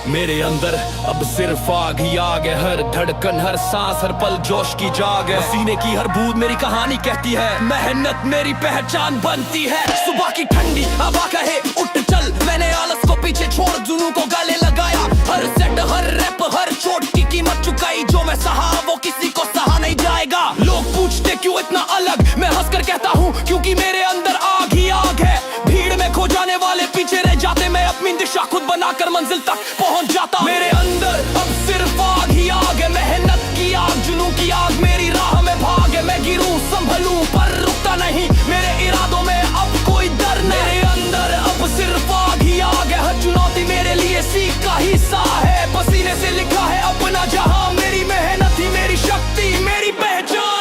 मेरे अंदर अब सिर्फ आग ही आग है, हर धड़कन हर सांस हर पल जोश की जाग है। सीने की हर बूंद मेरी कहानी कहती है, मेहनत मेरी पहचान बनती है। सुबह की ठंडी हवा कहे उठ चल, मैंने आलस को पीछे छोड़ जुनून को गले लगाया। हर सेट हर रैप हर चोट की कीमत चुकाई, जो मैं सहा वो किसी को सहा नहीं जाएगा। लोग पूछते क्यों इतना अलग, मैं हंसकर कहता हूँ क्योंकि मेरे अंदर आग ही आग है। भीड़ में खो जाने वाले पीछे रह जाते, मैं अपनी दिशा खुद बनाकर मंजिल तक पहुंच जाता। मेरे अंदर अब सिर्फ आग ही आग है, मेहनत की आग जुनून की आग मेरी राह में भाग है। मैं गिरूं संभलूं पर रुकता नहीं, मेरे इरादों में अब कोई डर नहीं। मेरे अंदर अब सिर्फ आग ही आग है, हर चुनौती मेरे लिए सीख का हिस्सा है। पसीने से लिखा है अपना जहां, मेरी मेहनत ही मेरी शक्ति मेरी पहचान।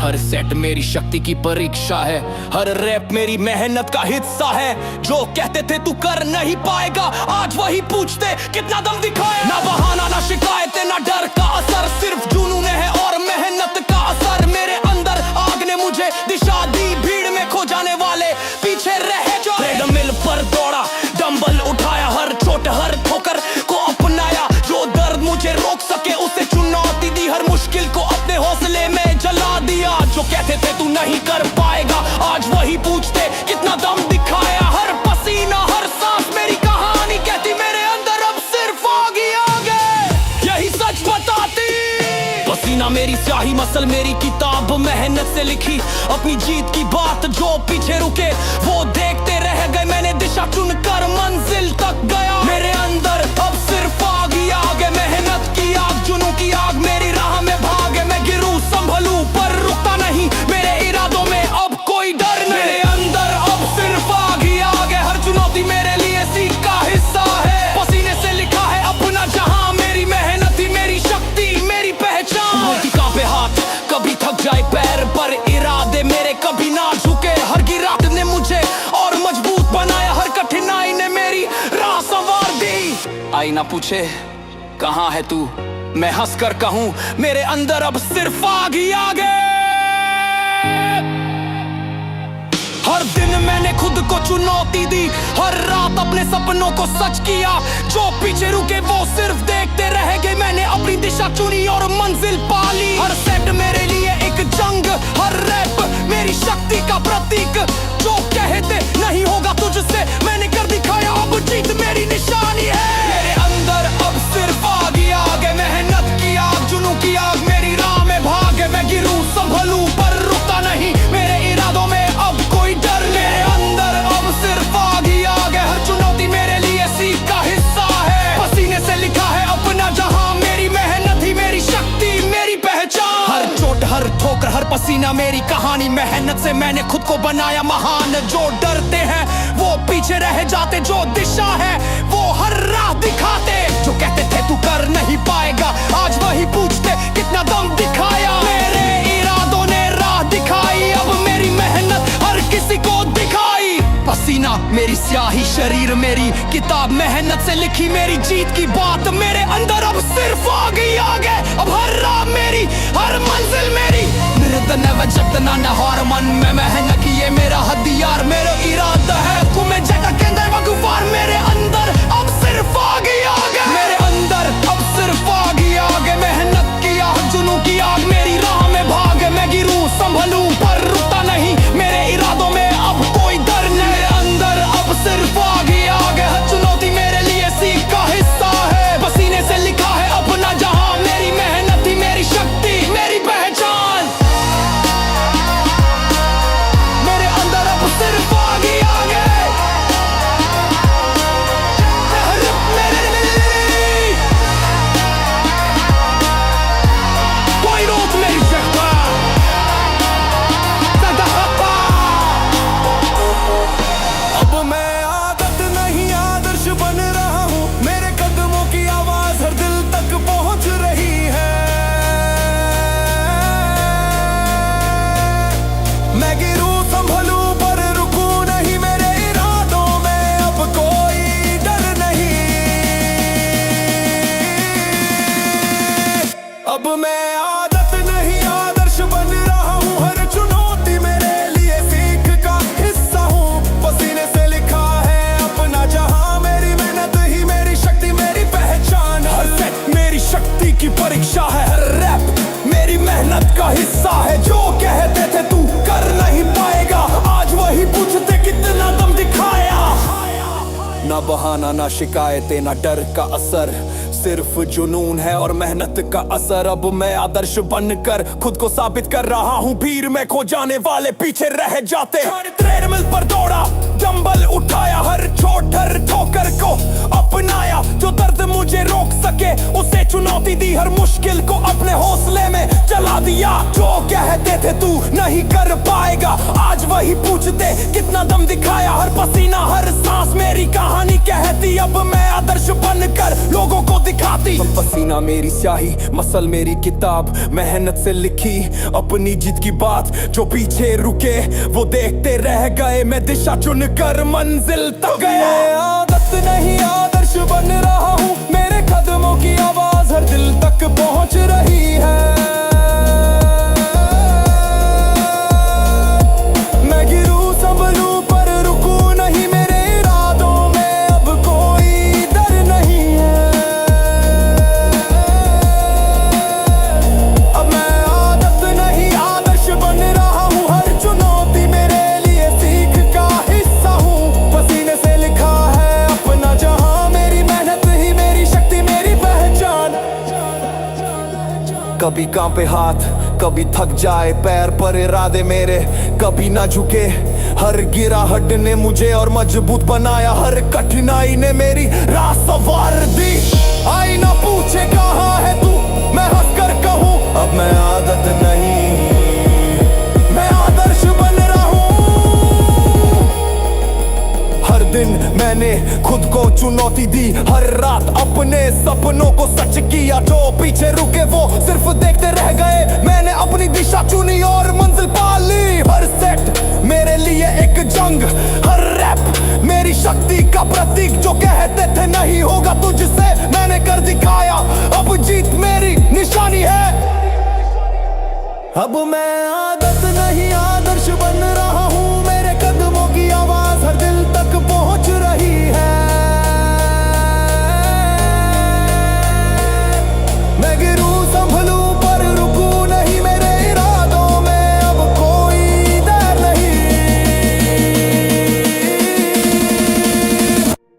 हर सेट मेरी शक्ति की परीक्षा है, हर रैप मेरी मेहनत का हिस्सा है। जो कहते थे तू कर नहीं पाएगा, आज वही पूछते कितना दम दिखाए। ना बहाना ना शिकायतें ना डर का असर, सिर्फ जुनून है और मेहनत का असर। मेरे अंदर आग ने मुझे दिशा दी, भीड़ में खो जाने वाले पीछे रह जाए। ट्रेडमिल पर दौड़ा डंबल उठाया, हर चोट हर ठोकर को अपनाया। जो दर्द मुझे रोक सके उसे चुनौती दी, हर मुश्किल को अपने हौसले में जला दिया। जो कहते थे तू नहीं कर पाएगा, आज वही पूछते कितना दम दिखाया। हर पसीना हर सांस मेरी कहानी कहती, मेरे अंदर अब सिर्फ आग ही आग है, यही सच बताती। पसीना मेरी स्याही मसल मेरी किताब, मेहनत से लिखी अपनी जीत की बात। जो पीछे रुके वो देखते रह गए, मैंने दिशा चुनकर मंजिल तक गया। मेरे अंदर अब सिर्फ आग ही आग है, मेहनत की आग जुनून की आग मेरी राह में भाग है। मैं गिरूं संभलूं पर रुकता नहीं, मेरे इरादों में अब कोई डर नहीं। मेरे अंदर अब सिर्फ आग ही आग है, हर चुनौती मेरे लिए सीख का हिस्सा है। पसीने से लिखा है अपना जहां, मेरी मेहनत ही मेरी शक्ति मेरी पहचान। कभी कांपे हाथ कभी थक जाए पैर, पर इरादे मेरे कभी ना झुके। हर गिरावट ने मुझे और मजबूत बनाया, हर कठिनाई ने मेरी राह संवार दी। आई ना पूछे कहाँ है तू, मैं हंसकर कहूँ मेरे अंदर अब सिर्फ आग ही आग है। हर दिन मैंने खुद को चुनौती दी, हर रात अपने सपनों को सच किया। जो पीछे रुके वो सिर्फ देखते रह गए, मैंने अपनी दिशा चुनी और मंजिल पाली। हर सेट मेरे लिए एक जंग, हर रैप मेरी शक्ति का प्रतीक। जो कहते नहीं होगा तुझसे, मैंने कर दिखाया अब जीत मेरी निशानी है। मेरे अंदर अब सिर्फ आग ही आग है, मेहनत की आग जुनून की आग मेरी राह में भाग है। मैं गिरूं संभलूं पर रुकता नहीं, मेरे इरादों में अब कोई डर नहीं। मेरे अंदर अब सिर्फ आग ही आग है, हर चुनौती मेरे लिए सीख का हिस्सा है। पसीने से लिखा है अपना जहां, मेरी मेहनत ही मेरी शक्ति मेरी पहचान। हर चोट हर ठोकर हर पसीना मेरी कहानी, मेहनत से मैंने खुद को बनाया महान। जो डरते हैं वो पीछे रह जाते, जो दिशा है वो हर राह दिखाते। जो कहते थे तू कर नहीं पाएगा, आज वही पूछते कितना दम दिखाया। मेरे इरादों ने राह दिखाई, अब मेरी मेहनत हर किसी को दिखाई। पसीना मेरी स्याही शरीर मेरी किताब, मेहनत से लिखी मेरी जीत की बात। मेरे अंदर अब सिर्फ आग ही आग है, अब हर राह मेरी हर मंजिल मेरी। हार मन में मेहनत की ये मेरा हथियार, मेरा इरादा है तुम्हें जगह के अंदर वगुफार। मेरे अंदर अब सिर्फ आग ही आग है, मेरे अंदर अब सिर्फ आग ही आग है। मेहनत की आग जुनून की आग मेरी राह में भाग है। मैं गिरूं संभलूं पर रुकता नहीं, मेरे इरादों में अब कोई डर नहीं। मेरे अंदर अब सिर्फ आग ही आग है, हर चुनौती मेरे लिए सीख का हिस्सा है। पसीने से लिखा है अपना जहां, मेरी मेहनत ही मेरी शक्ति मेरी पहचान। मेरे अंदर अब सिर्फ आग ही आग है, हिस्सा है। जो कहते थे तू कर नहीं पाएगा, आज वही पूछते कितना दम दिखाया। ना बहाना ना शिकायतें ना डर का असर, सिर्फ जुनून है और मेहनत का असर। अब मैं आदर्श बनकर खुद को साबित कर रहा हूँ, भीड़ में खो जाने वाले पीछे रह जाते। ट्रेडमिल पर दौड़ा, डंबल उठाया, हर चोट हर ठोकर को अपनाया। जो दर्द मुझे रोक सके उसे चुनौती दी, हर मुश्किल को अपने हौसले में चला दिया। जो कहते थे तू नहीं कर पाएगा, आज वही पूछते कितना दम दिखाया। हर पसीना हर सांस मेरी कहानी कहती, अब मैं आदर्श बनकर लोगों को दिखाती। पसीना मेरी स्याही, मसल मेरी किताब, मेहनत से लिखी अपनी जीत की बात। जो पीछे रुके वो देखते रह गए, मैं दिशा चुनकर मंजिल तक गया। आदत नहीं आदर्श बन रहा हूँ, मेरे कदमों की आवाज हर दिल तक पहुँच रही है। मैं गिरूं संभलूं पर रुकूं नहीं, मेरे इरादों में अब कोई डर नहीं है। अब मैं आदत नहीं आदर्श बन रहा हूँ, हर चुनौती मेरे लिए सीख का हिस्सा हूँ। पसीने से लिखा है अपना जहां, मेरी मेहनत ही मेरी शक्ति मेरी पहचान। कभी कांपे हाथ, कभी थक जाए पैर, पर इरादे मेरे कभी ना झुके। हर गिराहट ने मुझे और मजबूत बनाया, हर कठिनाई ने मेरी राह संवार दी। आई ना पूछे कहाँ है तू, मैं हंसकर कहूँ अब मैं आदत नहीं, मैं आदर्श बन रहा हूँ। हर दिन मैंने खुद को चुनौती दी, हर रात अपने सपनों को सच किया। जो पीछे रुके वो सिर्फ देखते रह गए, मैंने अपनी दिशा चुनी और मंजिल पा ली। हर सेट मेरे लिए एक जंग, हर रैप मेरी शक्ति का प्रतीक। जो कहते थे नहीं होगा तुझसे, मैंने कर दिखाया, अब जीत मेरी निशानी है। अब मैं आदत नहीं आदर्श बन रहा हूँ, मेरे कदमों की आवाज हर दिल तक पहुँच रही है। मैं गिरूं संभलूं पर रुकूं नहीं, मेरे इरादों में अब कोई डर नहीं।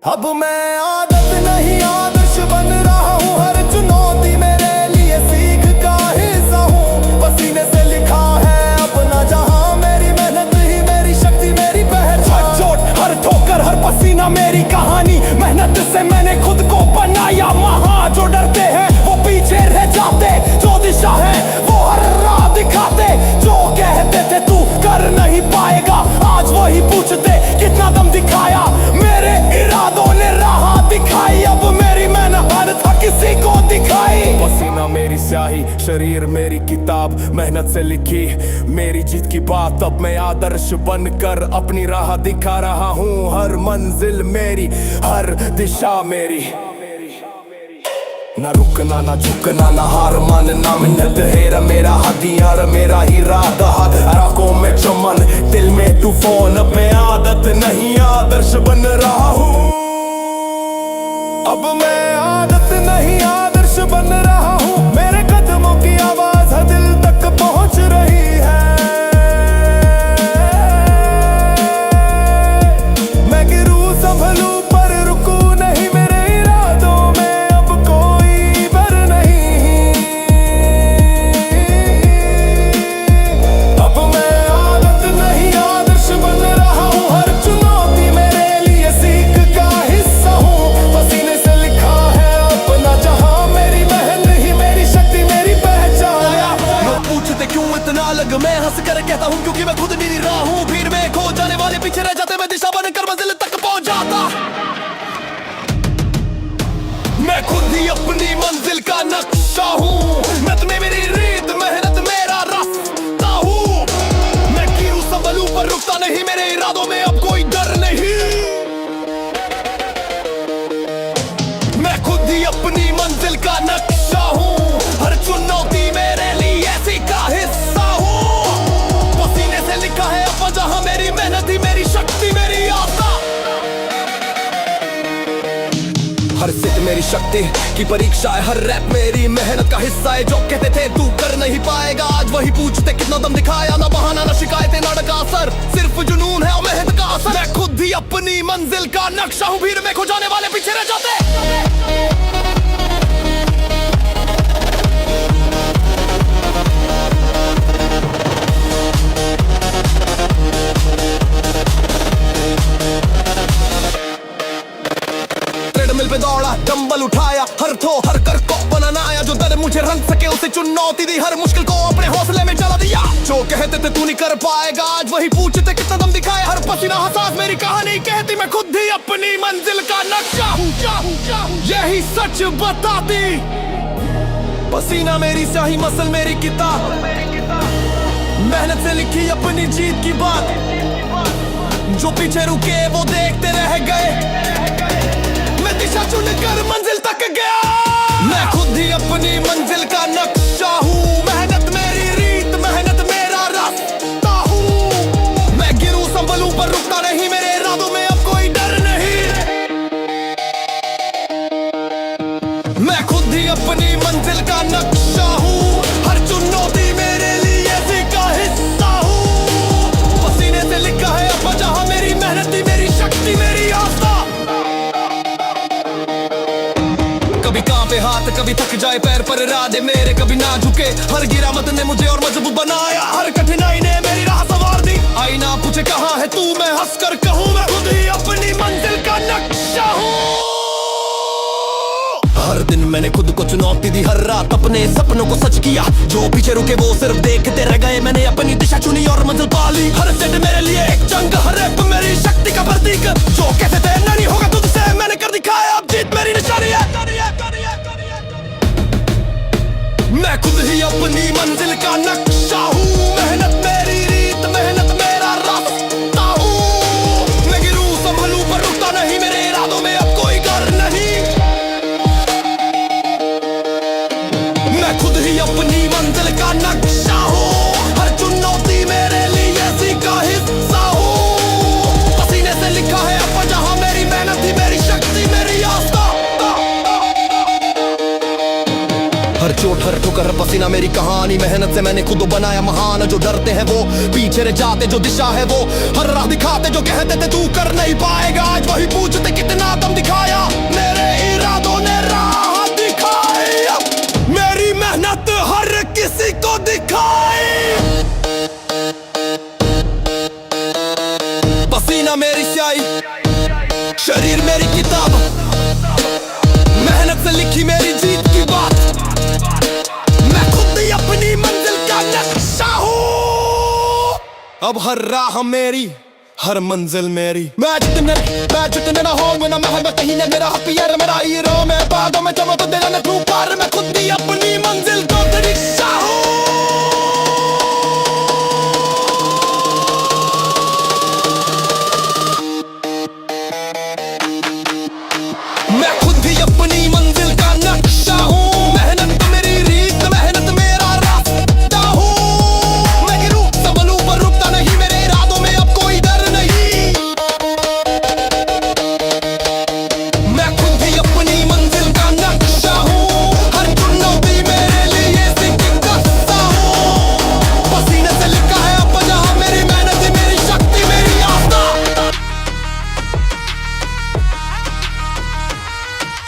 अब मैं आदत नहीं आदर्श बन रहा हूँ, हर चुनौती मेरे लिए सीख का हिस्सा हूँ। पसीने से लिखा है अपना जहां, मेरी मेहनत ही मेरी शक्ति मेरी पहचान। हर चोट हर ठोकर हर पसीना मेरी कहानी, मेहनत से मैंने खुद को बनाया महान। जो डरते हैं वो पीछे रह जाते, जो दिशा है वो हर राह दिखाते। जो कहते थे तू कर नहीं पाएगा, आज वही पूछते कितना दम दिखाया। मेरे इरादों ने राह दिखाई, अब मेरी मेहनत था किसी को दिखाई। पसीना मेरी स्याही, शरीर मेरी किताब, मेहनत से लिखी मेरी जीत की बात। अब मैं आदर्श बनकर अपनी राह दिखा रहा हूँ, हर मंजिल मेरी हर दिशा मेरी। ना रुकना ना झुकना ना हार मानना, मिन्नत है मेरा हथियार, मेरा ही इरादा राखों में चमन, दिल में तूफान। अब मैं आदत नहीं आदर्श बन रहा हूँ, अब मैं आदत नहीं आदर्श बन रहा हूँ। मेरे कदमों की आवाज हर दिल तक पहुँच रही है। मैं गिरूं संभलूं पर रुकूं नहीं, मेरे इरादों में अब कोई डर नहीं। अब मैं आदत नहीं आदर्श बन रहा हूँ, हर चुनौती मेरे लिए सीख का हिस्सा हूँ। पसीने से लिखा है अपना जहां, मेरी मेहनत ही मेरी शक्ति मेरी पहचान। लोग पूछते क्यों इतना अलग, मैं हंस कर कहता हूँ क्योंकि मैं खुद नहीं रहा हूँ। भीड़ में खो जाने वाले पीछे रह जाते, मैं दिशा बनकर मंजिल तक पहुंच जाता। मैं खुद ही अपनी मंजिल का नक्शा हूँ, मैं तुम्हें मेरी रीत मेहनत मेरा रास्ता हूँ। मैं गिरूं संभलूं पर रुकता नहीं, मेरे इरादों में अब कोई डर नहीं। मैं खुद ही अपनी मंजिल का नक्शा हूँ, हर चुनौती मेरे लिए सीखा हिस्सा हूँ। पसीने से लिखा है अब जहां, मेरी मेहनत ही मेरी शक्ति मेरी आस्था। हर सित मेरी शक्ति की परीक्षा है हर रैप मेरी मेहनत का हिस्सा है। जो कहते थे तू कर नहीं पाएगा, आज वही पूछते कितना दम दिखाया। ना बहाना ना शिकायतें ना डका असर, सिर्फ जुनून है और मेहनत का असर। मैं खुद ही अपनी मंजिल का नक्शा हूँ, भीड़ में खो जाने वाले पीछे रह जाते। ट्रेडमिल पे दौड़ा, डंबल उठाया, हर थो हर कर को बनाना आया। जो दर मुझे रंग सके उसे चुनौती दी, हर मुश्किल को अपने हौसले में जला दिया। जो कहते थे तू नहीं कर पाएगा, आज वही पूछते कितना दम दिखाए। हर पसीना हसास मेरी कहानी कहती, मैं खुद ही अपनी मंजिल का नक्शा हूँ। यही सच बताती, पसीना मेरी स्याही मसल मेरी किताब, मेहनत से लिखी अपनी जीत की बात। जो पीछे रुके वो देखते रह गए, मैं दिशा चुनकर मंजिल तक गया। मैं खुद ही अपनी मंजिल का नक्शा हूँ, मेहनत मेरी रीत, मेहनत मेरा रास्ता हूँ। मैं गिरूं संभलूं पर रुकता नहीं, मेरे इरादों में अब कोई डर नहीं। मैं खुद ही अपनी मंजिल का नक्शा हूँ, हर चुनौती मेरे लिए सीखा हिस्सा हूँ। पसीने से लिखा है अब जहाँ मेरी मेहनत थी, मेरी शक्ति मेरी आस्था। कभी कांपे हाथ, कभी थक जाए पैर, पर इरादे मेरे कभी ना झुके। हर गिरावट ने मुझे और मजबूत बनाया, हर कठिनाई ने मेरी राह संवार दी। आईना पूछे कहाँ है तू, मैं हंसकर कहूँ मैं खुद ही अपनी मंजिल का नक्शा हूँ। हर दिन मैंने खुद को चुनौती दी, हर रात अपने सपनों को सच किया। जो पीछे रुके वो सिर्फ देखते रह गए, मैंने अपनी दिशा चुनी और मंजिल पाली। हर सेट मेरे लिए एक जंग, हर रैप मेरी शक्ति का प्रतीक। जो कहते थे नहीं होगा तुझसे, मैंने कर दिखाया, अब जीत मेरी निशानी है। मैं खुद ही अपनी मंजिल का नक्शा हूँ, मेहनत मेरी रीत, मेहनत मेरा रास्ता हूँ। मैं गिरूं संभलूं पर रुकता नहीं, मेरे इरादों में अब कोई डर नहीं। मैं खुद ही अपनी मंजिल का नक्शा हूँ, हर चुनौती मेरे लिए सीखा हिस्सा हूँ। पसीने से लिखा है अब जहाँ मेरी मेहनत थी, मेरी शक्ति मेरी आस्था। हर चोट हर ठोकर पसीना मेरी कहानी, मेहनत से मैंने खुद बनाया महान। जो डरते हैं वो पीछे रह जाते, जो दिशा है वो हर राह दिखाते। जो कहते थे तू कर नहीं पाएगा, आज वही पूछते कितना दम दिखाया। मेरे इरादों ने राह दिखाई, मेरी मेहनत हर किसी को दिखाई। पसीना मेरी स्याही, शरीर मेरी किताब, मेहनत से लिखी मेरी जीत की बात। मैं खुद ही अपनी मंजिल का नक्शा हूँ, अब हर राह मेरी, हर मंजिल मेरी। मैं जितने ना हो मेरा महल कहीं न मेरा पियर, मेरा हीरो मैं बादों में चलो तो दिल न तू पार। मैं खुद ही अपनी मंजिल को दिशा हूँ। मैं खुद ही अपनी मंजिल का नक्शा हूँ, मेहनत मेरी रीत, मेहनत मेरा रास्ता हूँ। मैं गिरूं संभलूं पर रुकता नहीं, मेरे इरादों में अब कोई डर नहीं। मैं खुद ही अपनी मंजिल का नक्शा हूँ, हर चुनौती मेरे लिए सीखा हिस्सा हूँ। पसीने से लिखा है अब जहाँ मेरी मेहनत थी, मेरी शक्ति मेरी आस्था।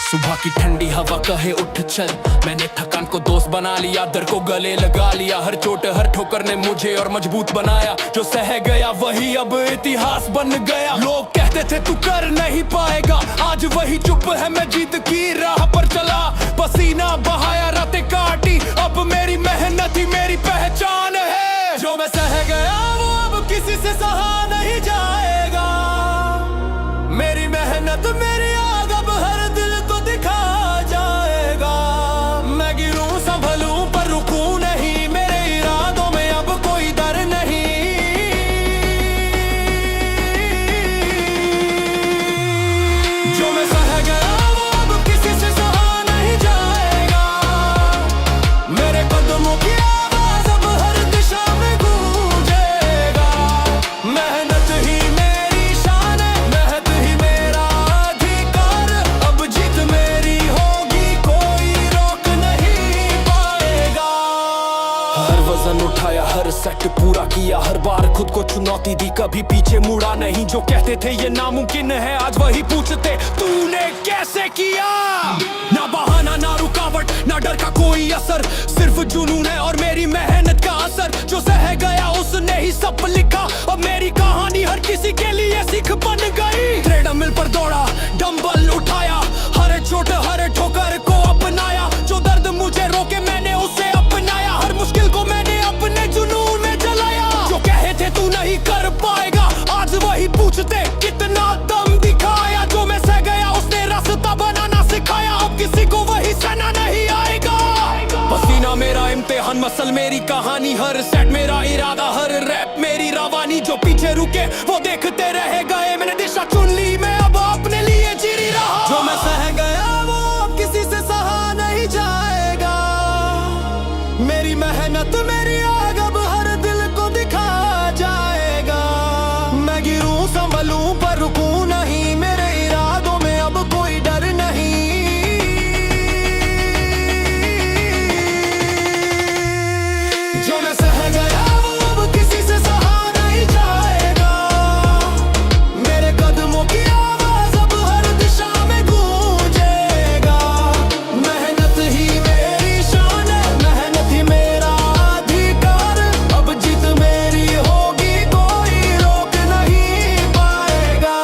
सुबह की ठंडी हवा कहे उठ चल, मैंने थकान को दोस्त बना लिया, दर को गले लगा लिया। हर चोट हर ठोकर ने मुझे और मजबूत बनाया। जो सह गया वही अब इतिहास बन गया। लोग कहते थे तू कर नहीं पाएगा, आज वही चुप है, मैं जीत की राह पर चला। पसीना बहाया, रातें काटी, अब मेरी मेहनत ही मेरी पहचान है। जो मैं सह गया वो अब किसी से सहा नहीं जाएगा। मेरी मेहनत मेरी आग अब हर दिल को दिखा जाएगा। मैं गिरूं संभलूं पर रुकूं नहीं, मेरे इरादों में अब कोई डर नहीं। जो मैं सह गया वो अब किसी से सहा नहीं जाएगा। मेरे कदमों की आवाज अब हर दिशा में गूंजेगा। मेहनत ही मेरी उठाया, हर सेट पूरा किया, हर बार खुद को चुनौती दी, कभी पीछे मुड़ा नहीं। जो कहते थे ये नामुमकिन है, आज वही पूछते तूने कैसे किया। ना बहाना ना रुकावट ना डर का कोई असर, सिर्फ जुनून है और मेरी मेहनत का असर। जो सह गया उसने ही सब लिखा, अब मेरी कहानी हर किसी के लिए सीख बन गई। ट्रेडमिल पर दौड़ा, डंबल उठाया, हर चोट हर ठोकर को अपनाया। जो दर्द मुझे रोके मैंने उसे अपनाया, हर मुश्किल को मैंने अपने जुनून में जलाया। जो कहे थे तू नहीं कर पाएगा, आज वही पूछते कितना दम दिखाया। जो मैं सह गया उसने रास्ता बनाना सिखाया, अब किसी को वही सहना नहीं आएगा। पसीना मेरा इम्तिहान, मसल मेरी कहानी, हर सेट मेरा इरादा, हर रैप मेरी रवानी। जो पीछे रुके वो देखते रह गए, मैंने दिशा चुन ली, मैं अब अपने लिए जी रहा। जो मैं सह गया वो अब किसी से सहा नहीं जाएगा। मेरी मेहनत मेरी आग अब हर दिल को दिखा जाएगा। मैं गिरूं संभलूं पर रुकूं नहीं, मेरे इरादों में अब कोई डर नहीं। जो मैं सह गया वो अब किसी से सहा नहीं जाएगा। मेरे कदमों की आवाज अब हर दिशा में गूंजेगा। मेहनत ही मेरी शान है, मेहनत ही मेरा अधिकार। अब जीत मेरी होगी, कोई रोक नहीं पाएगा।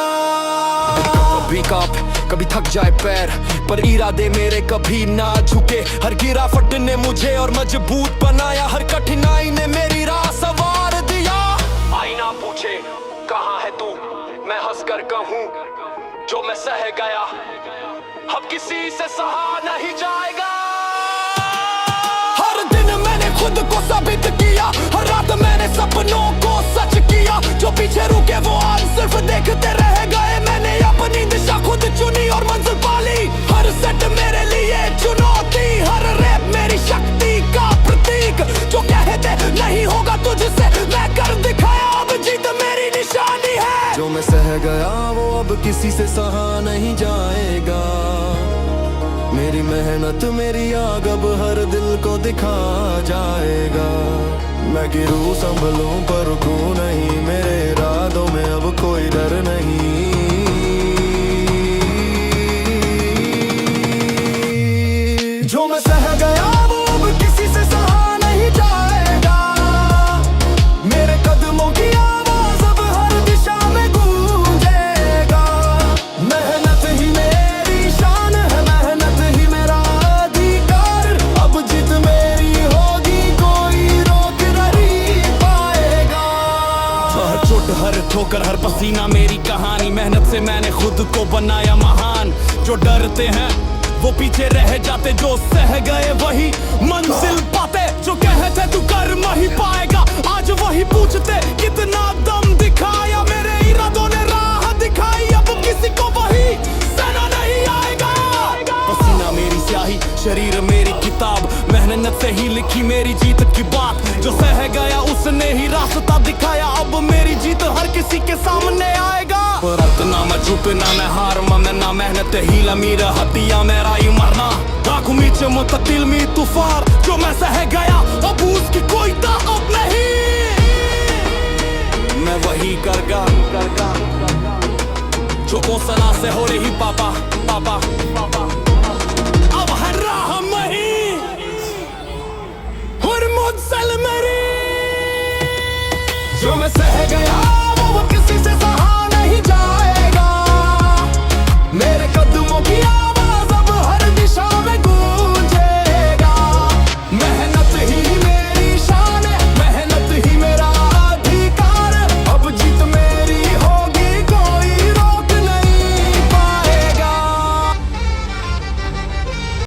कभी कांप कभी थक जाए पैर, पर इरादे मेरे कभी ना झुके। हर गिरावट ने मुझे और मजबूत बनाया, हर कठिनाई ने मेरी राह संवार दिया। आईना पूछे कहाँ है तू, मैं हंसकर कहूँ जो मैं सह गया अब किसी से सहा नहीं जाएगा। हर दिन मैंने खुद को साबित किया, हर रात मैंने सपनों को सच किया। जो पीछे रुके वो आज सिर्फ देखते रह गए, मैंने अपनी दिशा खुद चुनी और मंजिल पाली। हर सेट मेरे लिए चुनौती, हर रैप मेरी शक्ति का प्रतीक। जो कहते नहीं होगा तुझसे मैं कर दिखाया, अब जीत मेरी निशानी है। जो मैं सह गया वो अब किसी से सहा नहीं जाएगा। मेरी मेहनत मेरी आग अब हर दिल को दिखा जाएगा। मैं गिरूं संभलूं पर रुकूं नहीं, मेरे इरादों में अब कोई डर नहीं। जो मैं सह गया वो अब किसी से सहा नहीं जाएगा। मेरे कदमों की आवाज अब हर दिशा में गूंजेगा। मेहनत ही मेरी शान है, मेहनत ही मेरा अधिकार। अब जीत मेरी होगी, कोई रोक नहीं पाएगा। हर चोट हर ठोकर हर पसीना मेरी कहानी, मेहनत से मैंने खुद को बनाया महान। जो डरते हैं वो पीछे रह जाते, जो सह गए वही मंजिल पाते। जो कहते तू कर नहीं पाएगा, आज वही पूछते कितना दम दिखाया। मेरे इरादों ने राह दिखाई, अब किसी को वही सहना नहीं आएगा। पसीना मेरी स्याही, शरीर मेरी किताब, मेहनत से ही लिखी मेरी जीत की बात। जो सह गया उसने ही रास्ता दिखाया, अब मेरी जीत हर किसी के सामने आएगा। ना मैं झुकना मैं हार ना मेहनत हीला मेरा हतिया मेरा ही मरना। राखू मीचे मुततिल मी तूफान, जो मैं सह गया अब उसकी कोई ताकत नहीं। मैं वही करगा जो कोसला से हो रही पापा पापा पापा। अब हर राह मही और मुझसे मेरी, जो मैं सह गया